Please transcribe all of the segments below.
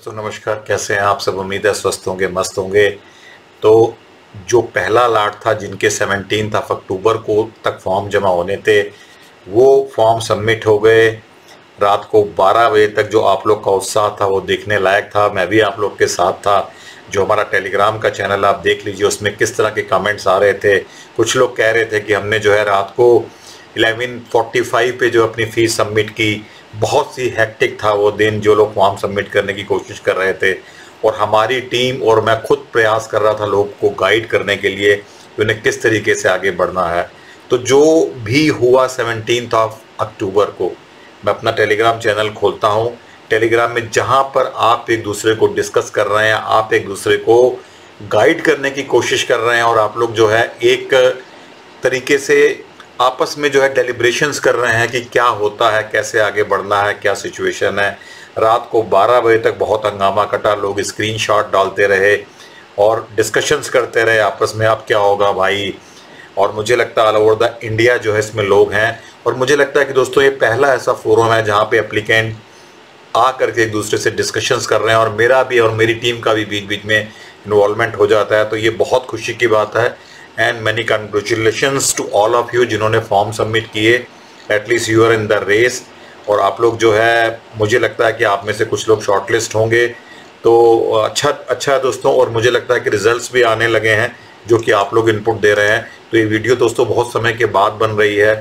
दोस्तों नमस्कार, कैसे हैं आप सब। उम्मीद है स्वस्थ होंगे, मस्त होंगे। तो जो पहला लाट था जिनके 17 अक्टूबर को तक फॉर्म जमा होने थे, वो फॉर्म सबमिट हो गए। रात को 12 बजे तक जो आप लोग का उत्साह था वो देखने लायक था। मैं भी आप लोग के साथ था। जो हमारा टेलीग्राम का चैनल आप देख लीजिए, उसमें किस तरह के कमेंट्स आ रहे थे। कुछ लोग कह रहे थे कि हमने जो है रात को 11:45 पे जो अपनी फीस सबमिट की। बहुत सी हेक्टिक था वो दिन, जो लोग फॉर्म सबमिट करने की कोशिश कर रहे थे, और हमारी टीम और मैं खुद प्रयास कर रहा था लोगों को गाइड करने के लिए कि उन्हें किस तरीके से आगे बढ़ना है। तो जो भी हुआ 17 अक्टूबर को, मैं अपना टेलीग्राम चैनल खोलता हूँ। टेलीग्राम में जहाँ पर आप एक दूसरे को डिस्कस कर रहे हैं, आप एक दूसरे को गाइड करने की कोशिश कर रहे हैं, और आप लोग जो है एक तरीके से आपस में जो है डेलिब्रेशंस कर रहे हैं कि क्या होता है, कैसे आगे बढ़ना है, क्या सिचुएशन है। रात को 12 बजे तक बहुत हंगामा कटा। लोग स्क्रीनशॉट डालते रहे और डिस्कशंस करते रहे आपस में, अब क्या होगा भाई। और मुझे लगता है ऑल ओवर द इंडिया जो है इसमें लोग हैं, और मुझे लगता है कि दोस्तों ये पहला ऐसा फोरम है जहाँ पे एप्लीकेंट आ करके एक दूसरे से डिस्कशंस कर रहे हैं, और मेरा भी और मेरी टीम का भी बीच बीच में इन्वॉल्वमेंट हो जाता है। तो ये बहुत खुशी की बात है। And many congratulations to all of you जिन्होंने फॉर्म सबमिट किए। At least you are in the race, और आप लोग जो है, मुझे लगता है कि आप में से कुछ लोग शॉर्टलिस्ट होंगे। तो अच्छा है दोस्तों, और मुझे लगता है कि रिजल्ट्स भी आने लगे हैं जो कि आप लोग इनपुट दे रहे हैं। तो ये वीडियो दोस्तों बहुत समय के बाद बन रही है,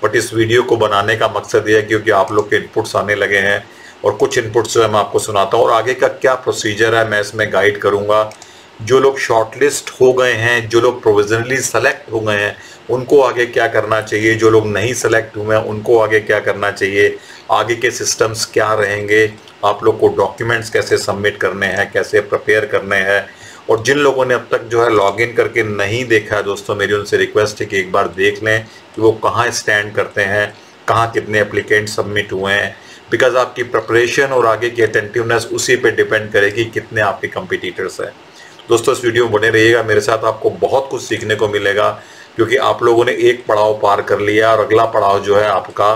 बट इस वीडियो को बनाने का मकसद ये है क्योंकि आप लोग के इनपुट्स आने लगे हैं, और कुछ इनपुट्स जो है मैं आपको सुनाता हूँ, और आगे का क्या प्रोसीजर है मैं इसमें गाइड करूँगा। जो लोग शॉर्टलिस्ट हो गए हैं, जो लोग प्रोविजनली सेलेक्ट हो गए हैं, उनको आगे क्या करना चाहिए। जो लोग नहीं सेलेक्ट हुए हैं उनको आगे क्या करना चाहिए। आगे के सिस्टम्स क्या रहेंगे, आप लोग को डॉक्यूमेंट्स कैसे सबमिट करने हैं, कैसे प्रिपेयर करने हैं। और जिन लोगों ने अब तक जो है लॉगिन करके नहीं देखा है दोस्तों, मेरी उनसे रिक्वेस्ट है कि एक बार देख लें कि वो कहाँ स्टैंड करते हैं, कहाँ कितने एप्लीकेंट सबमिट हुए हैं। बिकॉज आपकी प्रिपरेशन और आगे की अटेंटिवनेस उसी पे डिपेंड करेगी कितने आपके कंपिटिटर्स हैं। दोस्तों इस वीडियो में बने रहिएगा मेरे साथ, आपको बहुत कुछ सीखने को मिलेगा, क्योंकि आप लोगों ने एक पड़ाव पार कर लिया और अगला पड़ाव जो है आपका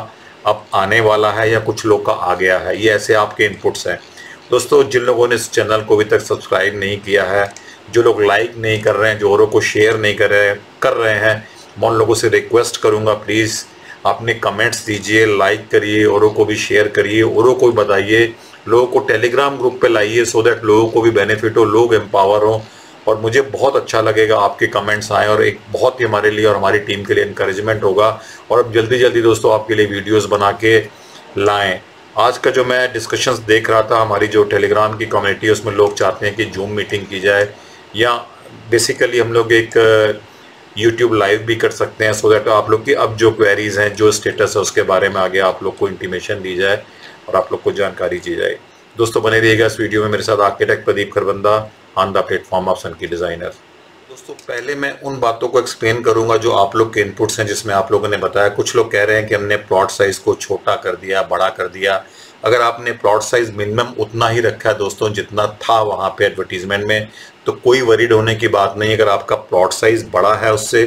अब आने वाला है, या कुछ लोग का आ गया है। ये ऐसे आपके इनपुट्स हैं दोस्तों। जिन लोगों ने इस चैनल को अभी तक सब्सक्राइब नहीं किया है, जो लोग लाइक नहीं कर रहे हैं, जो औरों को शेयर नहीं कर रहे हैं, मैं उन लोगों से रिक्वेस्ट करूँगा प्लीज़ आपने कमेंट्स दीजिए, लाइक करिए, औरों को भी शेयर करिए, औरों को भी बताइए, लोगों को टेलीग्राम ग्रुप पे लाइए, सो दैट लोगों को भी बेनिफिट हो, लोग एम्पावर हों। और मुझे बहुत अच्छा लगेगा आपके कमेंट्स आएँ, और एक बहुत ही हमारे लिए और हमारी टीम के लिए इनकरेजमेंट होगा। और अब जल्दी जल्दी दोस्तों आपके लिए वीडियोस बना के लाएं। आज का जो मैं डिस्कशंस देख रहा था, हमारी जो टेलीग्राम की कम्युनिटी है उसमें लोग चाहते हैं कि जूम मीटिंग की जाए, या बेसिकली हम लोग एक यूट्यूब लाइव भी कर सकते हैं, सो दैट आप लोग की अब जो क्वेरीज हैं, जो स्टेटस है, उसके बारे में आगे आप लोग को इंटीमेशन दी जाए और आप लोग को जानकारी दी जाए। दोस्तों बने रहिएगा इस वीडियो में मेरे साथ। Architect Pradeep Kharbanda on the platform of सनकी डिज़ाइनर। दोस्तों पहले मैं उन बातों को एक्सप्लेन करूंगा जो आप लोग के इनपुट्स हैं, जिसमें आप लोगों ने बताया। कुछ लोग कह रहे हैं कि हमने प्लॉट साइज को छोटा कर दिया, बड़ा कर दिया। अगर आपने प्लॉट साइज मिनिमम उतना ही रखा है दोस्तों जितना था वहाँ पे एडवर्टीजमेंट में, तो कोई वरीड होने की बात नहीं। अगर आपका प्लॉट साइज बड़ा है उससे,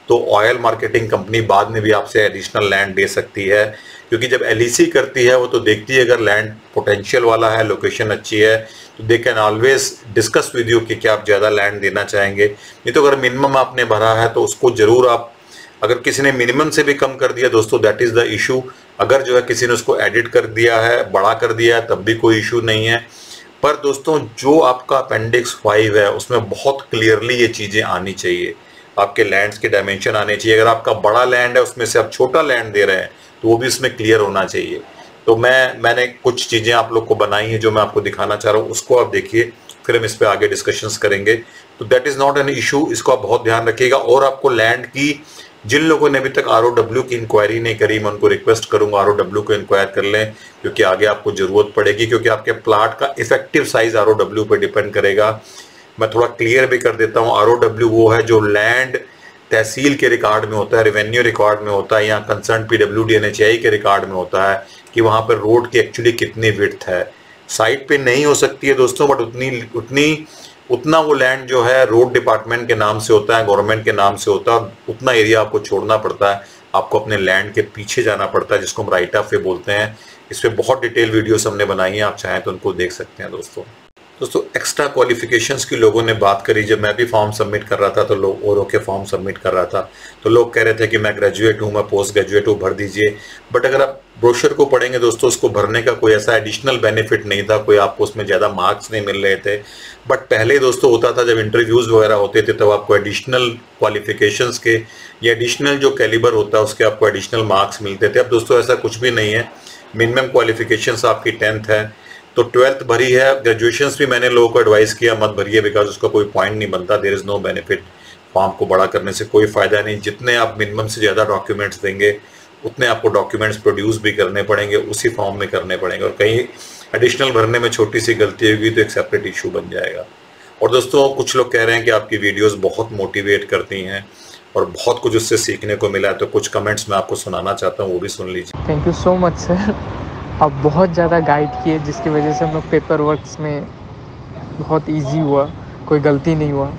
तो ऑयल मार्केटिंग कंपनी बाद में भी आपसे एडिशनल लैंड दे सकती है, क्योंकि जब एलईसी करती है वो तो देखती है अगर लैंड पोटेंशियल वाला है, लोकेशन अच्छी है, तो they can always discuss with you कि क्या आप ज़्यादा लैंड देना चाहेंगे। नहीं तो अगर मिनिमम आपने भरा है तो उसको ज़रूर आप, अगर किसी ने मिनिमम से भी कम कर दिया दोस्तों, दैट इज़ द इशू। अगर जो है किसी ने उसको एडिट कर दिया है, बड़ा कर दिया है, तब भी कोई इशू नहीं है। पर दोस्तों जो आपका अपेंडिक्स 5 है उसमें बहुत क्लियरली ये चीज़ें आनी चाहिए। आपके लैंड्स के डायमेंशन आने चाहिए। अगर आपका बड़ा लैंड है उसमें से आप छोटा लैंड दे रहे हैं तो वो भी उसमें क्लियर होना चाहिए। तो मैंने कुछ चीज़ें आप लोग को बनाई हैं जो मैं आपको दिखाना चाह रहा हूँ, उसको आप देखिए, फिर हम इस पर आगे डिस्कशंस करेंगे। तो that is not an issue, इसको आप बहुत ध्यान रखिएगा। और आपको लैंड की, जिन लोगों ने अभी तक ROW की इंक्वायरी नहीं करी, मैं उनको रिक्वेस्ट करूंगा ROW को इंक्वायर कर लें, क्योंकि आगे आपको ज़रूरत पड़ेगी, क्योंकि आपके प्लाट का इफेक्टिव साइज ROW पर डिपेंड करेगा। मैं थोड़ा क्लियर भी कर देता हूँ, ROW वो है जो लैंड तहसील के रिकॉर्ड में होता है, रेवेन्यू रिकॉर्ड में होता है, या कंसर्न PWD NHAI के रिकॉर्ड में होता है कि वहाँ पर रोड की एक्चुअली कितनी विड्थ है। साइट पे नहीं हो सकती है दोस्तों, बट उतना वो लैंड जो है रोड डिपार्टमेंट के नाम से होता है, गवर्नमेंट के नाम से होता है, उतना एरिया आपको छोड़ना पड़ता है। आपको अपने लैंड के पीछे जाना पड़ता है, जिसको हम राइट ऑफ वे बोलते हैं। इस पर बहुत डिटेल वीडियोस हमने बनाई हैं, आप चाहें तो उनको देख सकते हैं दोस्तों। दोस्तों एक्स्ट्रा क्वालिफिकेशंस की लोगों ने बात करी। जब मैं भी फॉर्म सबमिट कर रहा था तो लोग औरों के फॉर्म सबमिट कर रहा था तो लोग कह रहे थे कि मैं ग्रेजुएट हूँ, मैं पोस्ट ग्रेजुएट हूँ, भर दीजिए। बट अगर आप ब्रोशर को पढ़ेंगे दोस्तों, उसको भरने का कोई ऐसा एडिशनल बेनिफिट नहीं था, कोई आपको उसमें ज़्यादा मार्क्स नहीं मिल रहे थे। बट पहले दोस्तों होता था, जब इंटरव्यूज़ वगैरह होते थे तब आपको एडिशनल क्वालिफिकेशंस के या एडिशनल जो कैलिबर होता है उसके आपको एडिशनल मार्क्स मिलते थे। अब दोस्तों ऐसा कुछ भी नहीं है। मिनिमम क्वालिफिकेशंस आपकी 10th है तो 12th भरी है। ग्रेजुएशंस भी मैंने लोगों को एडवाइस किया मत भरिए, बिकॉज उसका कोई पॉइंट नहीं बनता। There is no benefit. Form को बड़ा करने से कोई फ़ायदा नहीं। जितने आप मिनिमम से ज़्यादा डॉक्यूमेंट्स देंगे उतने आपको डॉक्यूमेंट्स प्रोड्यूस भी करने पड़ेंगे, उसी फॉर्म में करने पड़ेंगे। और कहीं एडिशनल भरने में छोटी सी गलती होगी तो एक सेपरेट इशू बन जाएगा। और दोस्तों कुछ लोग कह रहे हैं कि आपकी वीडियोस बहुत मोटिवेट करती हैं और बहुत कुछ उससे सीखने को मिला है, तो कुछ कमेंट्स मैं आपको सुनाना चाहता हूँ, वो भी सुन लीजिए। Thank you so much sir, आप बहुत ज़्यादा गाइड किए जिसकी वजह से हम लोग पेपर वर्क्स में बहुत इजी हुआ, कोई गलती नहीं हुआ।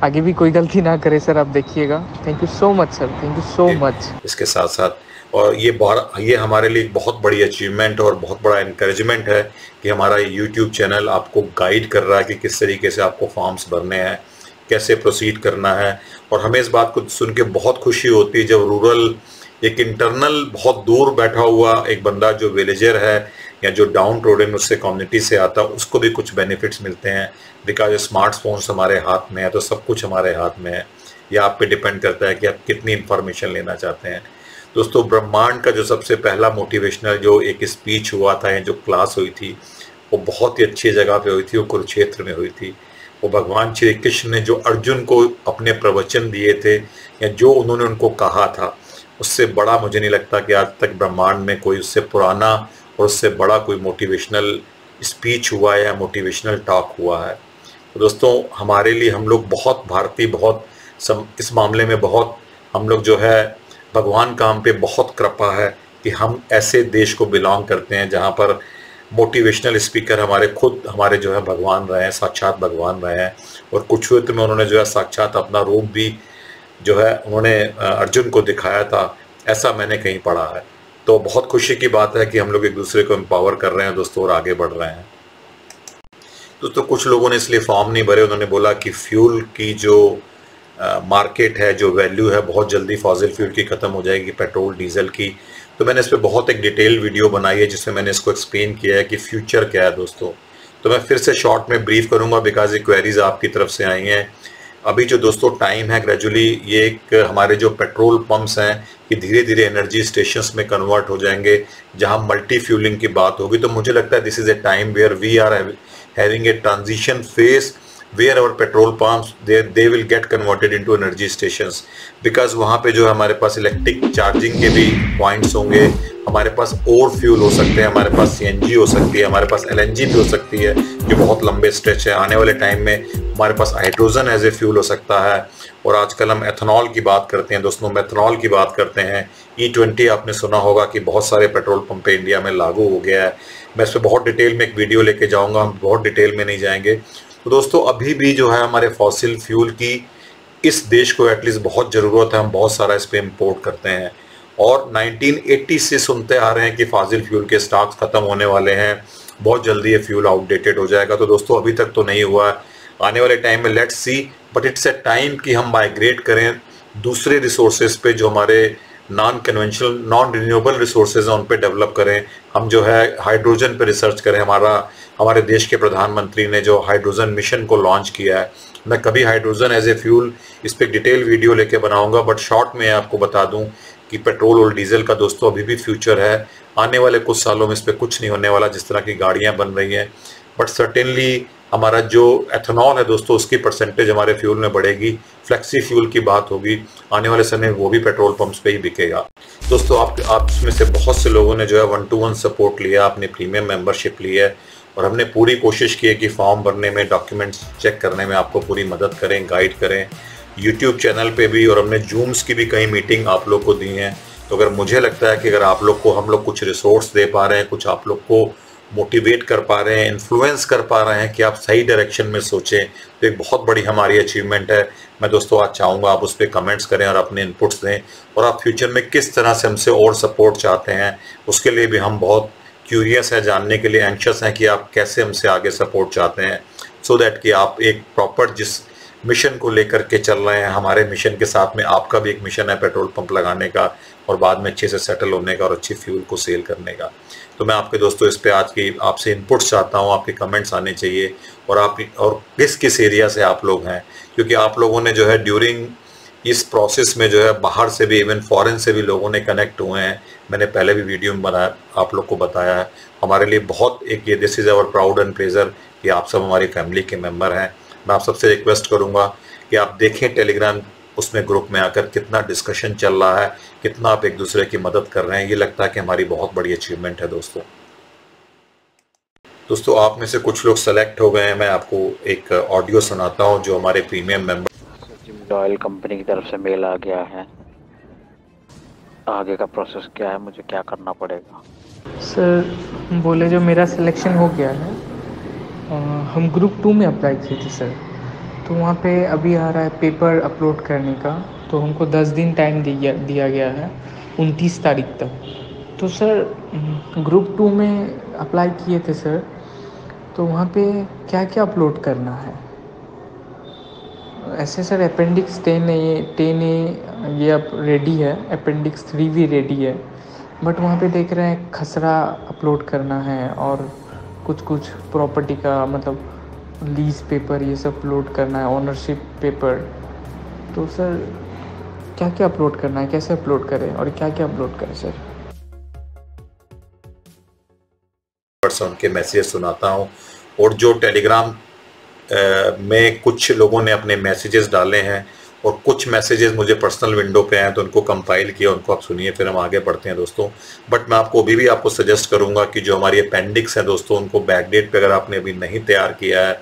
आगे भी कोई गलती ना करे सर, आप देखिएगा। Thank you so much sir, thank you so much. इसके साथ साथ और ये हमारे लिए एक बहुत बड़ी अचीवमेंट और बहुत बड़ा इनकरेजमेंट है कि हमारा यूट्यूब चैनल आपको गाइड कर रहा है कि किस तरीके से आपको फॉर्म्स भरने हैं, कैसे प्रोसीड करना है। और हमें इस बात को सुन के बहुत खुशी होती है जब रूरल एक इंटरनल बहुत दूर बैठा हुआ एक बंदा जो विलेजर है या जो डाउन ट्रोडन उससे कम्युनिटी से आता है उसको भी कुछ बेनिफिट्स मिलते हैं। बिकॉज स्मार्टफोन्स हमारे हाथ में है तो सब कुछ हमारे हाथ में है। यह आप पे डिपेंड करता है कि आप कितनी इंफॉर्मेशन लेना चाहते हैं। दोस्तों ब्रह्मांड का जो सबसे पहला मोटिवेशनल जो एक स्पीच हुआ था या जो क्लास हुई थी वो बहुत ही अच्छी जगह पे हुई थी, वो कुरुक्षेत्र में हुई थी। वो भगवान श्री कृष्ण ने जो अर्जुन को अपने प्रवचन दिए थे या जो उन्होंने उनको कहा था, उससे बड़ा मुझे नहीं लगता कि आज तक ब्रह्मांड में कोई उससे पुराना और उससे बड़ा कोई मोटिवेशनल स्पीच हुआ है या मोटिवेशनल टॉक हुआ है। तो दोस्तों हमारे लिए हम लोग बहुत भारतीय, बहुत इस मामले में बहुत हम लोग जो है भगवान का हम पे बहुत कृपा है कि हम ऐसे देश को बिलोंग करते हैं जहाँ पर मोटिवेशनल स्पीकर हमारे जो है भगवान रहे हैं, साक्षात भगवान रहे हैं। और कुरुक्षेत्र में उन्होंने जो है साक्षात अपना रूप भी जो है उन्होंने अर्जुन को दिखाया था, ऐसा मैंने कहीं पढ़ा है। तो बहुत खुशी की बात है कि हम लोग एक दूसरे को एम्पावर कर रहे हैं दोस्तों और आगे बढ़ रहे हैं। दोस्तों कुछ लोगों ने इसलिए फॉर्म नहीं भरे, उन्होंने बोला कि फ्यूल की जो मार्केट है, जो वैल्यू है, बहुत जल्दी फॉसिल फ्यूल की ख़त्म हो जाएगी, पेट्रोल डीजल की। तो मैंने इस पर बहुत एक डिटेल वीडियो बनाई है जिसमें मैंने इसको एक्सप्लेन किया है कि फ्यूचर क्या है दोस्तों। तो मैं फिर से शॉर्ट में ब्रीफ करूंगा बिकॉज ये क्वेरीज आपकी तरफ से आई हैं। अभी जो दोस्तों टाइम है ग्रेजुअली ये एक हमारे जो पेट्रोल पंप्स हैं कि धीरे धीरे एनर्जी स्टेशंस में कन्वर्ट हो जाएंगे जहां मल्टी फ्यूलिंग की बात होगी। तो मुझे लगता है this is a time where we are having a transition phase where our petrol pumps they will get converted into energy stations because वहाँ पे जो हमारे पास इलेक्ट्रिक चार्जिंग के भी पॉइंट्स होंगे, हमारे पास और फ्यूल हो सकते हैं, हमारे पास CNG हो सकती है, हमारे पास LNG भी हो सकती है जो बहुत लंबे स्ट्रेच है। आने वाले टाइम में हमारे पास हाइड्रोजन एज ए फ्यूल हो सकता है। और आजकल हम एथनॉल की बात करते हैं दोस्तों, मेथनॉल की बात करते हैं। E20 आपने सुना होगा कि बहुत सारे पेट्रोल पंप पे इंडिया में लागू हो गया है। मैं इस पर बहुत डिटेल में एक वीडियो लेके जाऊँगा, हम बहुत डिटेल में नहीं जाएंगे। तो दोस्तों अभी भी जो है हमारे फॉसिल फ्यूल की इस देश को एटलीस्ट बहुत ज़रूरत है, हम बहुत सारा इस पर इम्पोर्ट करते हैं। और 1980 से सुनते आ रहे हैं कि फॉसिल फ्यूल के स्टॉक्स ख़त्म होने वाले हैं, बहुत जल्दी ये फ्यूल आउटडेटेड हो जाएगा। तो दोस्तों अभी तक तो नहीं हुआ, आने वाले टाइम में let's see, but it's a time कि हम माइग्रेट करें दूसरे रिसोर्सेज पे जो हमारे non conventional non renewable resources हैं उन पे डेवलप करें। हम जो है हाइड्रोजन पे रिसर्च करें। हमारे देश के प्रधानमंत्री ने जो हाइड्रोजन मिशन को लॉन्च किया है, मैं कभी हाइड्रोजन एज ए फ्यूल इस पर डिटेल वीडियो लेके बनाऊंगा। बट शॉर्ट में आपको बता दूं कि पेट्रोल और डीजल का दोस्तों अभी भी फ्यूचर है। आने वाले कुछ सालों में इस पर कुछ नहीं होने वाला जिस तरह की गाड़ियाँ बन रही हैं। बट सर्टेनली हमारा जो एथनॉल है दोस्तों उसकी परसेंटेज हमारे फ्यूल में बढ़ेगी। फ्लेक्सी फ्यूल की बात होगी आने वाले समय वो भी पेट्रोल पंप्स पे ही बिकेगा। दोस्तों आप में से बहुत से लोगों ने जो है 1-to-1 सपोर्ट लिया, अपनी प्रीमियम मेंबरशिप ली है और हमने पूरी कोशिश की है कि फॉर्म भरने में, डॉक्यूमेंट्स चेक करने में आपको पूरी मदद करें, गाइड करें। यूट्यूब चैनल पे भी और हमने जूम्स की भी कई मीटिंग आप लोग को दी हैं। तो अगर मुझे लगता है कि अगर आप लोग को हम लोग कुछ रिसोर्स दे पा रहे हैं, कुछ आप लोग को मोटिवेट कर पा रहे हैं, इन्फ्लुएंस कर पा रहे हैं कि आप सही डायरेक्शन में सोचें, तो एक बहुत बड़ी हमारी अचीवमेंट है। मैं दोस्तों आज चाहूँगा आप उस पर कमेंट्स करें और अपने इनपुट्स दें और आप फ्यूचर में किस तरह से हमसे और सपोर्ट चाहते हैं उसके लिए भी हम बहुत क्यूरियस हैं जानने के लिए, एंशियस हैं कि आप कैसे हमसे आगे सपोर्ट चाहते हैं, सो दैट कि आप एक प्रॉपर जिस मिशन को लेकर के चल रहे हैं, हमारे मिशन के साथ में आपका भी एक मिशन है पेट्रोल पंप लगाने का और बाद में अच्छे से सेटल होने का और अच्छी फ्यूल को सेल करने का। तो मैं आपके दोस्तों इस पे आज की आपसे इनपुट्स चाहता हूँ, आपके कमेंट्स आने चाहिए और आप और किस एरिया से आप लोग हैं, क्योंकि आप लोगों ने जो है ड्यूरिंग इस प्रोसेस में जो है बाहर से भी, इवन फॉरेन से भी लोगों ने कनेक्ट हुए हैं। मैंने पहले भी वीडियो में बनाया, आप लोग को बताया है। हमारे लिए बहुत एक ये this is our proud and pleasure कि आप सब हमारी फैमिली के मेंबर हैं। मैं आप सबसे रिक्वेस्ट करूंगा कि आप देखें टेलीग्राम उसमें ग्रुप में आकर कितना डिस्कशन चल रहा है, कितना आप एक दूसरे की मदद कर रहे हैं। ये लगता है कि हमारी बहुत बड़ी अचीवमेंट है दोस्तों आप में से कुछ लोग सेलेक्ट हो गए हैं। मैं आपको एक ऑडियो सुनाता हूं जो हमारे premium member gym oil company की तरफ से मेल आ गया है। आगे का प्रोसेस क्या है, मुझे क्या करना पड़ेगा? सर बोले जो मेरा सिलेक्शन हो गया है, हम ग्रुप 2 में अप्लाई किए थे सर, तो वहाँ पे अभी आ रहा है पेपर अपलोड करने का, तो हमको 10 दिन टाइम दिया गया है 29 तारीख तक। तो सर ग्रुप 2 में अप्लाई किए थे सर, तो वहाँ पे क्या क्या अपलोड करना है? ऐसे सर अपेंडिक्स 10A ये अब रेडी है, अपेंडिक्स 3 भी रेडी है, बट वहाँ पे देख रहे हैं खसरा अपलोड करना है और कुछ प्रॉपर्टी का मतलब लीज पेपर ये सब अपलोड करना है, ओनरशिप पेपर। तो सर क्या क्या अपलोड करना है, कैसे अपलोड करें और क्या क्या अपलोड करें सर? उनके मैसेज सुनाता हूं और जो टेलीग्राम में कुछ लोगों ने अपने मैसेजेस डाले हैं और कुछ मैसेजेस मुझे पर्सनल विंडो पे हैं, तो उनको कंपाइल किया, उनको आप सुनिए, फिर हम आगे बढ़ते हैं दोस्तों। बट मैं आपको अभी भी आपको सजेस्ट करूंगा कि जो हमारी अपेंडिक्स है दोस्तों, उनको बैक डेट पे अगर आपने अभी नहीं तैयार किया है,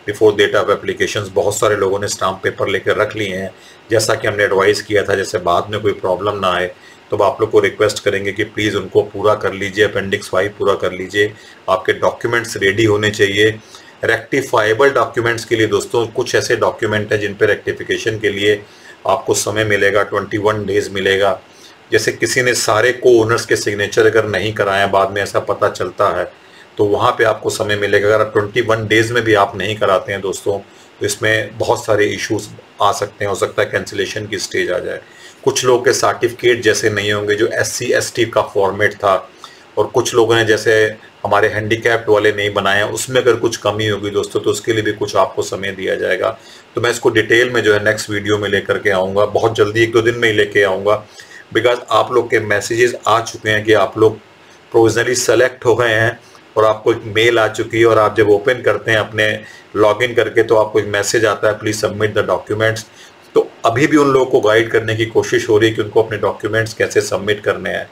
बिफोर डेट ऑफ एप्लीकेशंस, बहुत सारे लोगों ने स्टाम्प पेपर लेकर रख लिए हैं, जैसा कि हमने एडवाइस किया था, जैसे बाद में कोई प्रॉब्लम ना आए। तो आप लोग को रिक्वेस्ट करेंगे कि प्लीज़ उनको पूरा कर लीजिए, अपेंडिक्स 5 पूरा कर लीजिए। आपके डॉक्यूमेंट्स रेडी होने चाहिए। रेक्टिफाइबल डॉक्यूमेंट्स के लिए दोस्तों कुछ ऐसे डॉक्यूमेंट हैं जिन पे रेक्टिफिकेशन के लिए आपको समय मिलेगा, 21 डेज मिलेगा। जैसे किसी ने सारे को ओनर्स के सिग्नेचर अगर नहीं कराए, बाद में ऐसा पता चलता है, तो वहाँ पे आपको समय मिलेगा। अगर 21 डेज में भी आप नहीं कराते हैं दोस्तों, तो इसमें बहुत सारे इश्यूज आ सकते हैं, हो सकता है कैंसिलेशन की स्टेज आ जाए। कुछ लोगों के सर्टिफिकेट जैसे नहीं होंगे जो SC ST का फॉर्मेट था, और कुछ लोगों ने जैसे हमारे हैंडीकैप्ड वाले नहीं बनाए हैं, उसमें अगर कुछ कमी होगी दोस्तों, तो उसके लिए भी कुछ आपको समय दिया जाएगा। तो मैं इसको डिटेल में जो है नेक्स्ट वीडियो में लेकर के आऊँगा, बहुत जल्दी 1-2 दिन में ही लेके आऊँगा, बिकॉज आप लोग के मैसेजेस आ चुके हैं कि आप लोग प्रोविजनली सेलेक्ट हो गए हैं और आपको एक मेल आ चुकी है, और आप जब ओपन करते हैं अपने लॉगिन करके तो आपको एक मैसेज आता है, प्लीज़ सबमिट द डॉक्यूमेंट्स। तो अभी भी उन लोगों को गाइड करने की कोशिश हो रही है कि उनको अपने डॉक्यूमेंट्स कैसे सबमिट करने हैं।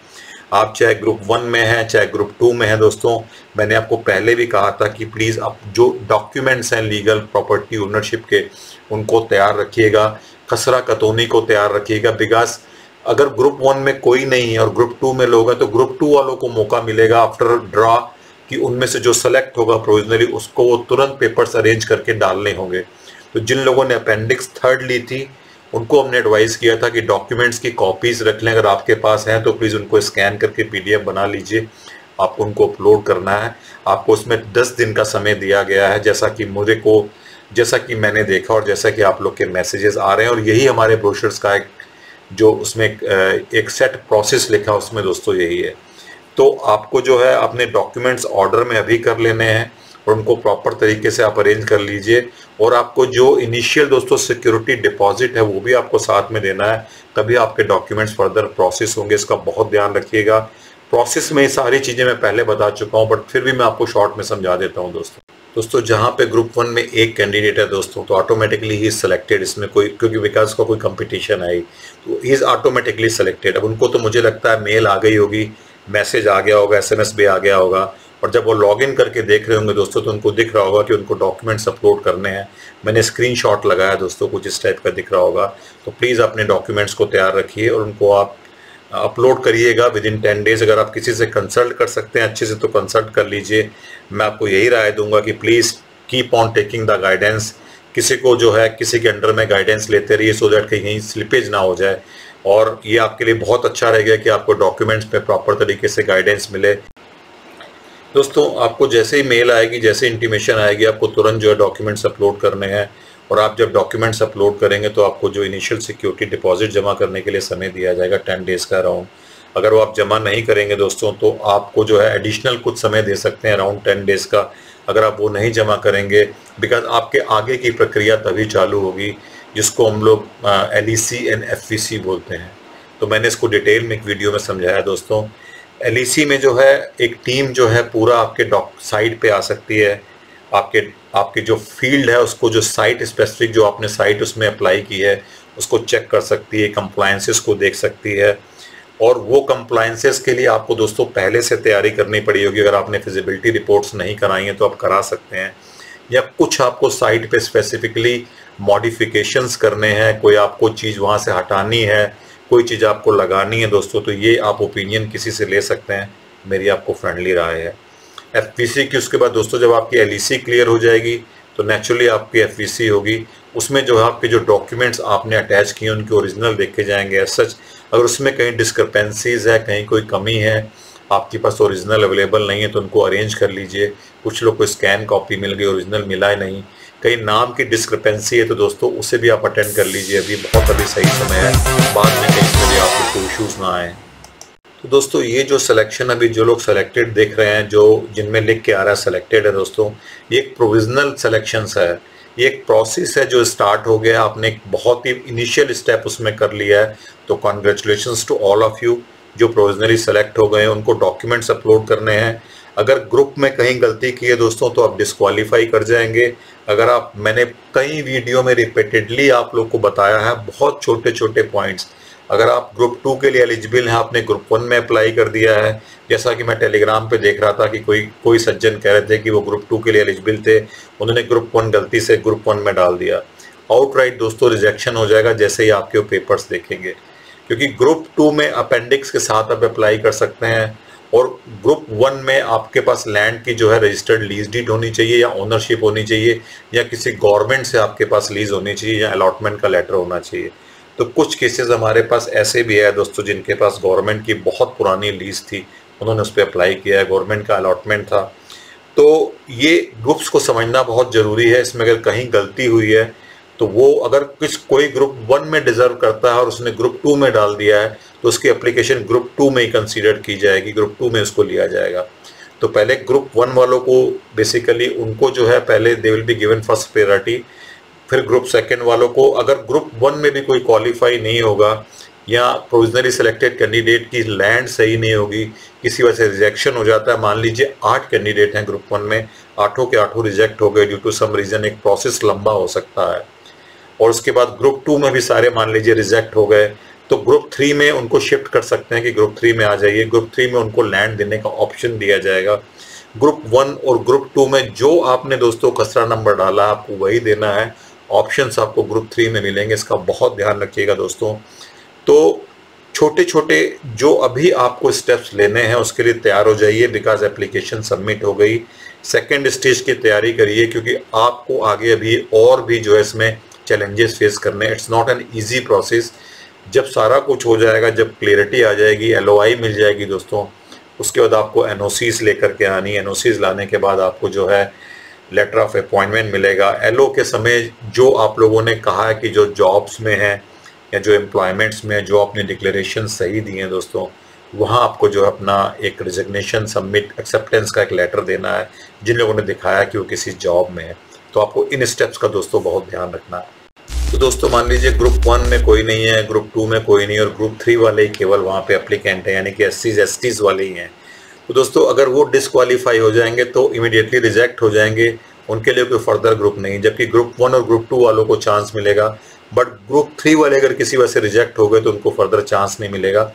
आप चाहे ग्रुप 1 में हैं, चाहे ग्रुप 2 में हैं दोस्तों, मैंने आपको पहले भी कहा था कि प्लीज़ आप जो डॉक्यूमेंट्स हैं लीगल प्रॉपर्टी ओनरशिप के, उनको तैयार रखिएगा, खसरा कतौनी को तैयार रखिएगा। बिकॉज अगर ग्रुप 1 में कोई नहीं है और ग्रुप 2 में लोग हैं, तो ग्रुप 2 वालों को मौका मिलेगा आफ्टर ड्रॉ कि उनमें से जो सेलेक्ट होगा प्रोविजनली, उसको वो तुरंत पेपर्स अरेंज करके डालने होंगे। तो जिन लोगों ने अपेंडिक्स 3 ली थी, उनको हमने एडवाइस किया था कि डॉक्यूमेंट्स की कॉपीज रख लें, अगर आपके पास हैं तो प्लीज़ उनको स्कैन करके PDF बना लीजिए, आपको उनको अपलोड करना है। आपको उसमें 10 दिन का समय दिया गया है, जैसा कि मैंने देखा और जैसा कि आप लोग के मैसेजेस आ रहे हैं, और यही हमारे ब्रोशर्स का एक जो उसमें एक सेट प्रोसेस लिखा है, उसमें दोस्तों यही है। तो आपको जो है अपने डॉक्यूमेंट्स ऑर्डर में अभी कर लेने हैं और उनको प्रॉपर तरीके से आप अरेंज कर लीजिए, और आपको जो इनिशियल दोस्तों सिक्योरिटी डिपॉजिट है वो भी आपको साथ में देना है, तभी आपके डॉक्यूमेंट्स फर्दर प्रोसेस होंगे। इसका बहुत ध्यान रखिएगा। प्रोसेस में ये सारी चीज़ें मैं पहले बता चुका हूँ, बट फिर भी मैं आपको शॉर्ट में समझा देता हूँ दोस्तों। जहाँ पे ग्रुप 1 में एक कैंडिडेट है दोस्तों, तो ऑटोमेटिकली ही इज सिलेक्टेड, इसमें कोई, क्योंकि विकास का कोई कंपटीशन है, तो ही इज ऑटोमेटिकली सिलेक्टेड। अब उनको तो मुझे लगता है मेल आ गई होगी, मैसेज आ गया होगा, SMS भी आ गया होगा, और जब वो लॉगिन करके देख रहे होंगे दोस्तों, तो उनको दिख रहा होगा कि उनको डॉक्यूमेंट्स अपलोड करने हैं। मैंने स्क्रीनशॉट लगाया दोस्तों, कुछ इस टाइप का दिख रहा होगा। तो प्लीज़ अपने डॉक्यूमेंट्स को तैयार रखिए और उनको आप अपलोड करिएगा विदिन 10 डेज। अगर आप किसी से कंसल्ट कर सकते हैं अच्छे से तो कंसल्ट कर लीजिए। मैं आपको यही राय दूंगा कि please keep on taking the guidance. किसी को जो है किसी के अंडर में गाइडेंस लेते रहिए, सो दैट कहीं स्लिपेज ना हो जाए, और ये आपके लिए बहुत अच्छा रहेगा कि आपको डॉक्यूमेंट्स पे प्रॉपर तरीके से गाइडेंस मिले। दोस्तों आपको जैसे ही मेल आएगी, जैसे इंटीमेशन आएगी, आपको तुरंत जो है डॉक्यूमेंट्स अपलोड करने हैं। और आप जब डॉक्यूमेंट्स अपलोड करेंगे तो आपको जो इनिशियल सिक्योरिटी डिपॉजिट जमा करने के लिए समय दिया जाएगा 10 डेज़ का अराउंड। अगर वो आप जमा नहीं करेंगे दोस्तों तो आपको जो है एडिशनल कुछ समय दे सकते हैं अराउंड 10 डेज़ का, अगर आप वो नहीं जमा करेंगे, बिकॉज आपके आगे की प्रक्रिया तभी चालू होगी जिसको हम लोग LEC एंड FVC बोलते हैं। तो मैंने इसको डिटेल में एक वीडियो में समझाया दोस्तों। LEC में जो है एक टीम जो है पूरा आपके साइट पे आ सकती है, आपके जो फील्ड है उसको, जो साइट स्पेसिफिक जो आपने साइट उसमें अप्लाई की है उसको चेक कर सकती है, कंप्लायंसेस को देख सकती है। और वो कंप्लायंसेस के लिए आपको दोस्तों पहले से तैयारी करनी पड़ी होगी। अगर आपने फिजिबिलिटी रिपोर्ट्स नहीं कराई हैं तो आप करा सकते हैं, या कुछ आपको साइट पे स्पेसिफिकली मॉडिफिकेशंस करने हैं, कोई आपको चीज़ वहाँ से हटानी है, कोई चीज़ आपको लगानी है दोस्तों, तो ये आप ओपिनियन किसी से ले सकते हैं, मेरी आपको फ्रेंडली राय है। FVC की उसके बाद दोस्तों जब आपकी LEC क्लियर हो जाएगी तो नेचुरली आपकी FVC होगी। उसमें जो है आपके जो डॉक्यूमेंट्स आपने अटैच किए उनके ओरिजिनल देखे जाएंगे। एज सच अगर उसमें कहीं डिस्क्रिपेंसीज है, कहीं कोई कमी है, आपके पास ओरिजिनल अवेलेबल नहीं है तो उनको अरेंज कर लीजिए। कुछ लोग को स्कैन कॉपी मिल गई, ओरिजिनल मिला है नहीं, कहीं नाम की डिस्क्रिपेंसी है तो दोस्तों उसे भी आप अटेंड कर लीजिए। अभी बहुत सही समय है, बाद में कहीं से भी आपको कोई इशूज़ ना आए। तो दोस्तों ये जो सिलेक्शन अभी जो लोग सेलेक्टेड देख रहे हैं, जो जिनमें लिख के आ रहा है सेलेक्टेड है दोस्तों, ये एक प्रोविजनल सिलेक्शंस है। ये एक प्रोसेस है जो स्टार्ट हो गया, आपने एक बहुत ही इनिशियल स्टेप उसमें कर लिया है। तो congratulations to all of you जो प्रोविजनली सेलेक्ट हो गए हैं। उनको डॉक्यूमेंट्स अपलोड करने हैं। अगर ग्रुप में कहीं गलती की है दोस्तों तो आप डिस्क्वालीफाई कर जाएंगे। अगर आप, मैंने कई वीडियो में रिपीटेडली आप लोग को बताया है बहुत छोटे छोटे पॉइंट्स। अगर आप ग्रुप 2 के लिए एलिजिबल हैं, आपने ग्रुप 1 में अप्लाई कर दिया है, जैसा कि मैं टेलीग्राम पे देख रहा था कि कोई सज्जन कह रहे थे कि वो ग्रुप 2 के लिए एलिजिबल थे, उन्होंने ग्रुप 1 गलती से ग्रुप 1 में डाल दिया। आउटराइट दोस्तों रिजेक्शन हो जाएगा जैसे ही आपके पेपर्स देखेंगे, क्योंकि ग्रुप 2 में अपेंडिक्स के साथ आप अप्लाई कर सकते हैं। और ग्रुप 1 में आपके पास लैंड की जो है रजिस्टर्ड लीज डीड होनी चाहिए, या ओनरशिप होनी चाहिए, या किसी गवर्नमेंट से आपके पास लीज होनी चाहिए, या अलॉटमेंट का लेटर होना चाहिए। तो कुछ केसेस हमारे पास ऐसे भी है दोस्तों जिनके पास गवर्नमेंट की बहुत पुरानी लीज थी, उन्होंने उस पर अप्लाई किया है, गवर्नमेंट का अलॉटमेंट था। तो ये ग्रुप्स को समझना बहुत ज़रूरी है। इसमें अगर कहीं गलती हुई है तो वो, अगर कोई ग्रुप 1 में डिजर्व करता है और उसने ग्रुप 2 में डाल दिया है तो उसकी एप्लीकेशन ग्रुप 2 में ही कंसीडर की जाएगी, ग्रुप 2 में उसको लिया जाएगा। तो पहले ग्रुप 1 वालों को बेसिकली उनको जो है पहले they will be given first priority, फिर ग्रुप 2 वालों को। अगर ग्रुप 1 में भी कोई क्वालिफाई नहीं होगा या प्रोविजनली सिलेक्टेड कैंडिडेट की लैंड सही नहीं होगी, किसी वजह से रिजेक्शन हो जाता है, मान लीजिए 8 कैंडिडेट हैं ग्रुप 1 में, 8 के 8 रिजेक्ट हो गए ड्यू टू सम रीजन, एक प्रोसेस लंबा हो सकता है। और उसके बाद ग्रुप 2 में भी सारे मान लीजिए रिजेक्ट हो गए, तो ग्रुप 3 में उनको शिफ्ट कर सकते हैं कि ग्रुप 3 में आ जाइए। ग्रुप 3 में उनको लैंड देने का ऑप्शन दिया जाएगा। ग्रुप 1 और ग्रुप 2 में जो आपने दोस्तों खसरा नंबर डाला आपको वही देना है। ऑप्शंस आपको ग्रुप 3 में मिलेंगे, इसका बहुत ध्यान रखिएगा दोस्तों। तो छोटे छोटे जो अभी आपको स्टेप्स लेने हैं उसके लिए तैयार हो जाइए, बिकॉज एप्लीकेशन सबमिट हो गई। सेकेंड स्टेज की तैयारी करिए, क्योंकि आपको आगे अभी और भी जो है इसमें चैलेंजेस फेस करने। It's not an easy process. जब सारा कुछ हो जाएगा, जब क्लियरिटी आ जाएगी, LOI मिल जाएगी दोस्तों, उसके बाद आपको NOCs लेकर के आनी। NOCs लाने के बाद आपको जो है लेटर ऑफ अपॉइंटमेंट मिलेगा। LO के समय जो आप लोगों ने कहा है कि जो जॉब्स में है या जो एम्प्लॉयमेंट्स में जो आपने डिक्लेरेशन सही दिए हैं दोस्तों, वहाँ आपको जो अपना एक रिजिग्नेशन सबमिट एक्सेप्टेंस का एक लेटर देना है, जिन लोगों ने दिखाया कि वो किसी जॉब में है। तो आपको इन स्टेप्स का दोस्तों बहुत ध्यान रखना है। तो दोस्तों मान लीजिए ग्रुप 1 में कोई नहीं है, ग्रुप 2 में कोई नहीं है, और ग्रुप 3 वाले ही केवल वहाँ पे एप्लीकेंट है, यानी कि SCs STs वाले ही हैं। तो दोस्तों अगर वो डिस्क्वालीफाई हो जाएंगे तो इमीडिएटली रिजेक्ट हो जाएंगे, उनके लिए कोई फर्दर ग्रुप नहीं। जबकि ग्रुप 1 और ग्रुप 2 वालों को चांस मिलेगा, बट ग्रुप 3 वाले अगर किसी वजह से रिजेक्ट हो गए तो उनको फर्दर चांस नहीं मिलेगा।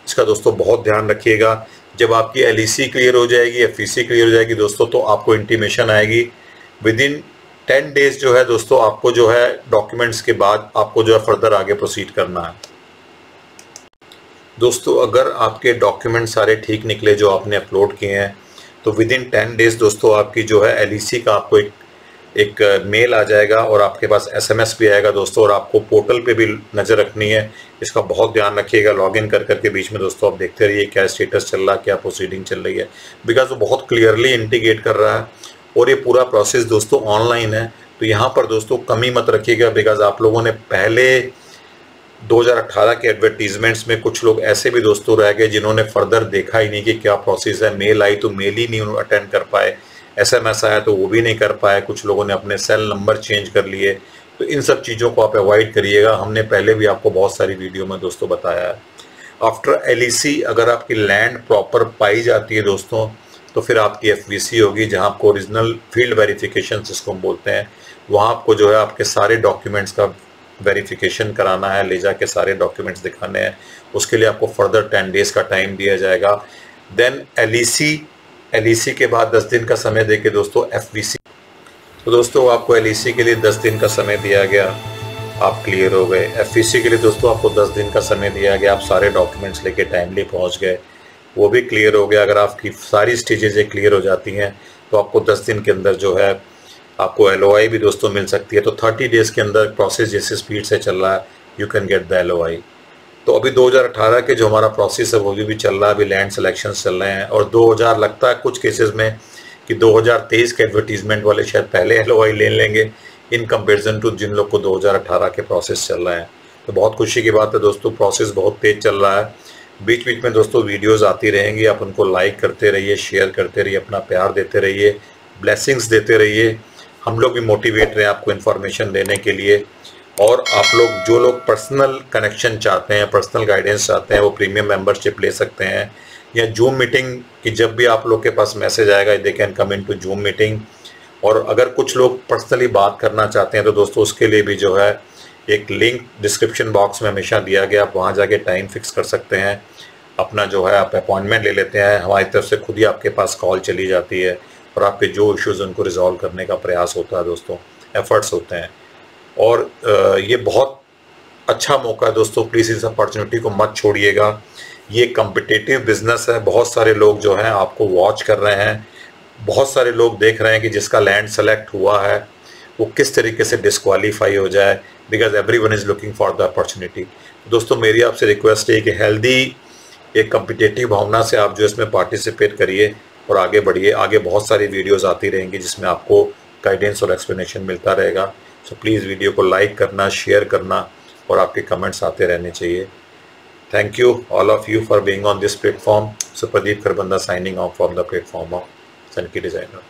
इसका दोस्तों बहुत ध्यान रखिएगा। जब आपकी LEC क्लियर हो जाएगी, FVC क्लियर हो जाएगी दोस्तों, तो आपको इंटीमेशन आएगी। विदिन 10 डेज जो है दोस्तों आपको जो है डॉक्यूमेंट्स के बाद आपको जो है फर्दर आगे प्रोसीड करना है। दोस्तों अगर आपके डॉक्यूमेंट सारे ठीक निकले जो आपने अपलोड किए हैं, तो विदिन 10 डेज दोस्तों आपकी जो है LEC का आपको एक एक मेल आ जाएगा और आपके पास SMS भी आएगा दोस्तों, और आपको पोर्टल पे भी नज़र रखनी है। इसका बहुत ध्यान रखिएगा, लॉगिन कर करके बीच में दोस्तों आप देखते रहिए क्या स्टेटस चल रहा है, क्या प्रोसीडिंग चल रही है, बिकॉज वो बहुत क्लियरली इंडिकेट कर रहा है। और ये पूरा प्रोसेस दोस्तों ऑनलाइन है, तो यहाँ पर दोस्तों कमी मत रखिएगा, बिकॉज आप लोगों ने पहले 2018 के एडवर्टीजमेंट्स में कुछ लोग ऐसे भी दोस्तों रह गए जिन्होंने फर्दर देखा ही नहीं कि क्या प्रोसेस है। मेल आई तो मेल ही नहीं अटेंड कर पाए, SMS आया तो वो भी नहीं कर पाए, कुछ लोगों ने अपने सेल नंबर चेंज कर लिए। तो इन सब चीज़ों को आप अवॉइड करिएगा, हमने पहले भी आपको बहुत सारी वीडियो में दोस्तों बताया है। आफ्टर LEC अगर आपकी लैंड प्रॉपर पाई जाती है दोस्तों, तो फिर आपकी FVC होगी, जहां आपको ओरिजिनल फील्ड वेरिफिकेशन जिसको हम बोलते हैं, वहां आपको जो है आपके सारे डॉक्यूमेंट्स का वेरिफिकेशन कराना है, ले जाके सारे डॉक्यूमेंट्स दिखाने हैं। उसके लिए आपको फर्दर 10 डेज का टाइम दिया जाएगा। देन LEC के बाद 10 दिन का समय देके दोस्तों FVC। तो दोस्तों आपको LEC के लिए 10 दिन का समय दिया गया, आप क्लियर हो गए। FVC के लिए दोस्तों आपको 10 दिन का समय दिया गया, आप सारे डॉक्यूमेंट्स लेके टाइमली पहुंच गए, वो भी क्लियर हो गया। अगर आपकी सारी स्टेजेस क्लियर हो जाती हैं तो आपको 10 दिन के अंदर जो है आपको LOI भी दोस्तों मिल सकती है। तो 30 डेज़ के अंदर प्रोसेस जैसे स्पीड से चल रहा है, you can get the LOI। तो अभी 2018 के जो हमारा प्रोसेस है वो भी चल रहा है, अभी लैंड सिलेक्शन चल रहे हैं, और 2000 लगता है कुछ केसेस में कि 2023 के एडवर्टीजमेंट वाले शायद पहले LOI ले लेंगे इन कंपेरिजन टू जिन लोग को 2018 के प्रोसेस चल रहे हैं। तो बहुत खुशी की बात है दोस्तों, प्रोसेस बहुत तेज़ चल रहा है। बीच बीच में दोस्तों वीडियोस आती रहेंगी, आप उनको लाइक करते रहिए, शेयर करते रहिए, अपना प्यार देते रहिए, ब्लेसिंग्स देते रहिए। हम लोग भी मोटिवेट रहे आपको इन्फॉर्मेशन देने के लिए। और आप लोग जो लोग पर्सनल कनेक्शन चाहते हैं, पर्सनल गाइडेंस चाहते हैं, वो प्रीमियम मेंबरशिप ले सकते हैं, या जूम मीटिंग की जब भी आप लोग के पास मैसेज आएगा they can come in to Zoom meeting. और अगर कुछ लोग पर्सनली बात करना चाहते हैं तो दोस्तों उसके लिए भी जो है एक लिंक डिस्क्रिप्शन बॉक्स में हमेशा दिया गया, आप वहाँ जाके टाइम फिक्स कर सकते हैं, अपना जो है आप अपॉइंटमेंट ले लेते हैं, हमारी तरफ से खुद ही आपके पास कॉल चली जाती है और आपके जो इश्यूज़ उनको रिजॉल्व करने का प्रयास होता है दोस्तों, एफर्ट्स होते हैं। और ये बहुत अच्छा मौका है दोस्तों, प्लीज़ इस अपॉर्चुनिटी को मत छोड़िएगा। ये कम्पिटिटिव बिजनेस है, बहुत सारे लोग जो हैं आपको वॉच कर रहे हैं, बहुत सारे लोग देख रहे हैं कि जिसका लैंड सेलेक्ट हुआ है वो किस तरीके से डिस्क्वालीफाई हो जाए, because everyone is looking for the opportunity. दोस्तों मेरी आपसे रिक्वेस्ट है कि हेल्दी एक कम्पिटिटिव भावना से आप जो इसमें पार्टिसिपेट करिए और आगे बढ़िए। आगे बहुत सारी वीडियोस आती रहेंगी जिसमें आपको गाइडेंस और एक्सप्लेनेशन मिलता रहेगा। सो प्लीज़ वीडियो को लाइक करना, शेयर करना और आपके कमेंट्स आते रहने चाहिए। Thank you all of you for being on this platform. So Pradeep Kharbanda signing off from the platform of Sankey Designer.